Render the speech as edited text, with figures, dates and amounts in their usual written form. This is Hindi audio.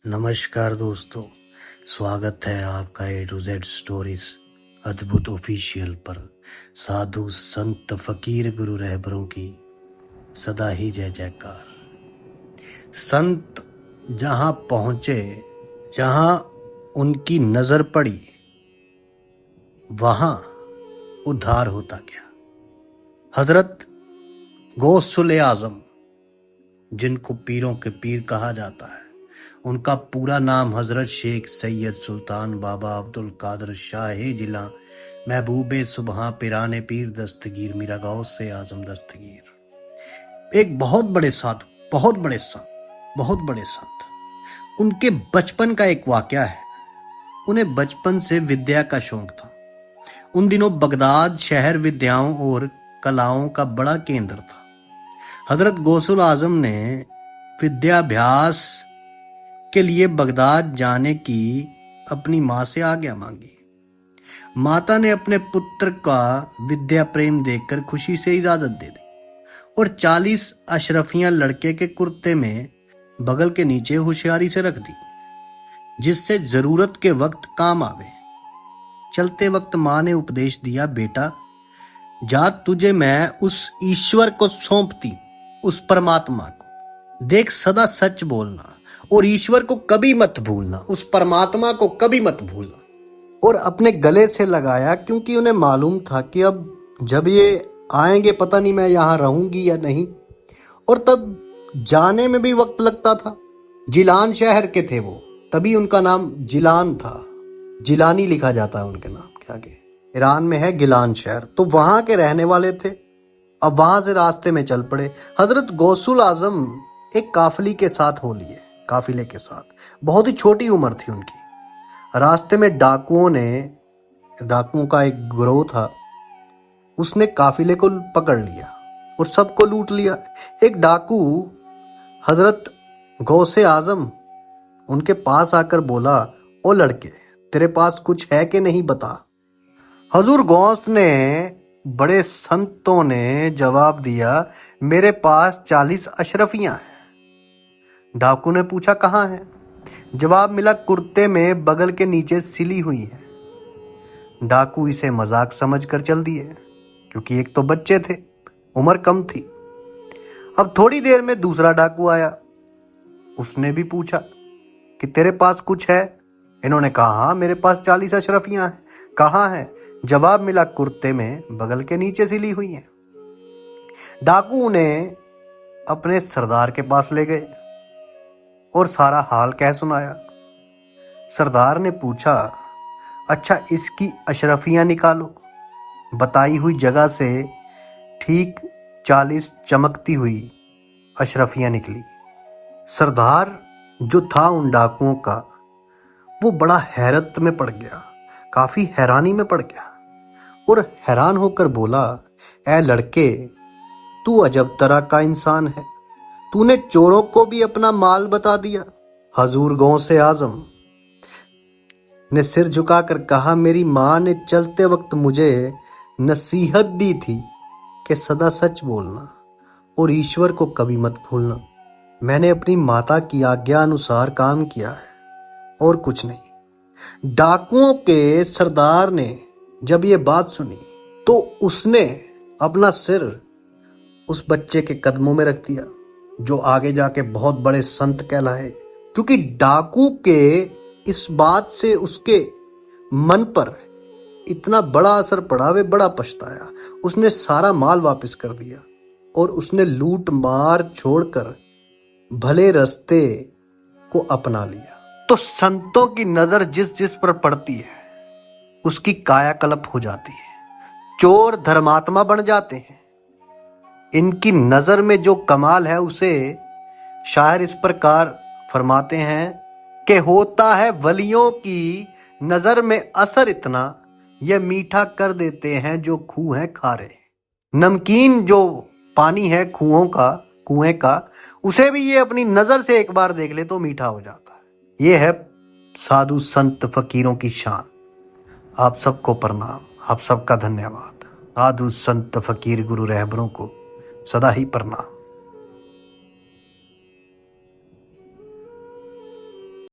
नमस्कार दोस्तों, स्वागत है आपका A to Z स्टोरीज अद्भुत ऑफिशियल पर। साधु संत फकीर गुरु रहबरों की सदा ही जय जयकार। संत जहां पहुंचे, जहां उनकी नजर पड़ी, वहां उद्धार होता गया। हजरत गौसुल आजम, जिनको पीरों के पीर कहा जाता है, उनका पूरा नाम हजरत शेख सैयद सुल्तान बाबा अब्दुल कादर शाह जिला महबूबे सुबह पिराने पीर दस्तगीर मीरा गौसे आजम दस्तगीर। एक बहुत बड़े साधु, बहुत बड़े संत। उनके बचपन का एक वाकया है। उन्हें बचपन से विद्या का शौक था। उन दिनों बगदाद शहर विद्याओं और कलाओं का बड़ा केंद्र था। हजरत गौसुल आजम ने विद्याभ्यास के लिए बगदाद जाने की अपनी मां से आज्ञा मांगी। माता ने अपने पुत्र का विद्या प्रेम देखकर खुशी से इजाजत दे दी और 40 अशरफियां लड़के के कुर्ते में बगल के नीचे होशियारी से रख दी, जिससे जरूरत के वक्त काम आवे। चलते वक्त मां ने उपदेश दिया, बेटा जा, तुझे मैं उस ईश्वर को सौंपती, उस परमात्मा को। देख, सदा सच बोलना और ईश्वर को कभी मत भूलना, उस परमात्मा को कभी मत भूलना। और अपने गले से लगाया, क्योंकि उन्हें मालूम था कि अब जब ये आएंगे पता नहीं मैं यहाँ रहूंगी या नहीं। और तब जाने में भी वक्त लगता था। जिलान शहर के थे वो, तभी उनका नाम जिलान था। जिलानी लिखा जाता है उनके नाम के आगे। ईरान में है गिलान शहर, तो वहां के रहने वाले थे। अब वहां से रास्ते में चल पड़े। हजरत गौसुल आजम एक काफिले के साथ बहुत ही छोटी उम्र थी उनकी। रास्ते में डाकुओं का एक गिरोह था। उसने काफिले को पकड़ लिया और सबको लूट लिया। एक डाकू हजरत गौसे आजम उनके पास आकर बोला, ओ लड़के, तेरे पास कुछ है कि नहीं, बता। हजूर गौस ने, बड़े संतों ने जवाब दिया, मेरे पास 40 अशरफियां हैं। डाकू ने पूछा, कहाँ है? जवाब मिला, कुर्ते में बगल के नीचे सिली हुई है। डाकू इसे मजाक समझकर चल दिए, क्योंकि एक तो बच्चे थे, उम्र कम थी। अब थोड़ी देर में दूसरा डाकू आया। उसने भी पूछा कि तेरे पास कुछ है? इन्होंने कहा, हाँ, मेरे पास 40 अशरफियां हैं। कहाँ है? जवाब मिला, कुर्ते में बगल के नीचे सिली हुई है। डाकू उन्हें अपने सरदार के पास ले गए और सारा हाल कह सुनाया। सरदार ने पूछा, अच्छा, इसकी अशरफियां निकालो। बताई हुई जगह से ठीक 40 चमकती हुई अशरफियां निकली। सरदार जो था उन डाकुओं का, वो बड़ा हैरत में पड़ गया, काफी हैरानी में पड़ गया और हैरान होकर बोला, ऐ लड़के, तू अजब तरह का इंसान है। तूने चोरों को भी अपना माल बता दिया। हजूर गौसे आजम ने सिर झुकाकर कहा, मेरी मां ने चलते वक्त मुझे नसीहत दी थी कि सदा सच बोलना और ईश्वर को कभी मत भूलना। मैंने अपनी माता की आज्ञा अनुसार काम किया है और कुछ नहीं। डाकुओं के सरदार ने जब ये बात सुनी तो उसने अपना सिर उस बच्चे के कदमों में रख दिया, जो आगे जाके बहुत बड़े संत कहलाए। क्योंकि डाकू के इस बात से उसके मन पर इतना बड़ा असर पड़ा, वे बड़ा पछताया। उसने सारा माल वापस कर दिया और उसने लूट मार छोड़कर भले रास्ते को अपना लिया। तो संतों की नजर जिस जिस पर पड़ती है, उसकी कायाकल्प हो जाती है। चोर धर्मात्मा बन जाते हैं। इनकी नजर में जो कमाल है, उसे शायर इस प्रकार फरमाते हैं कि होता है वलियों की नजर में असर इतना, यह मीठा कर देते हैं जो खूह है खारे। नमकीन जो पानी है कुएं का, उसे भी ये अपनी नजर से एक बार देख ले तो मीठा हो जाता है। ये है साधु संत फकीरों की शान। आप सबको प्रणाम, आप सबका धन्यवाद। साधु संत फकीर गुरु रहबरों को सदा ही प्रणाम।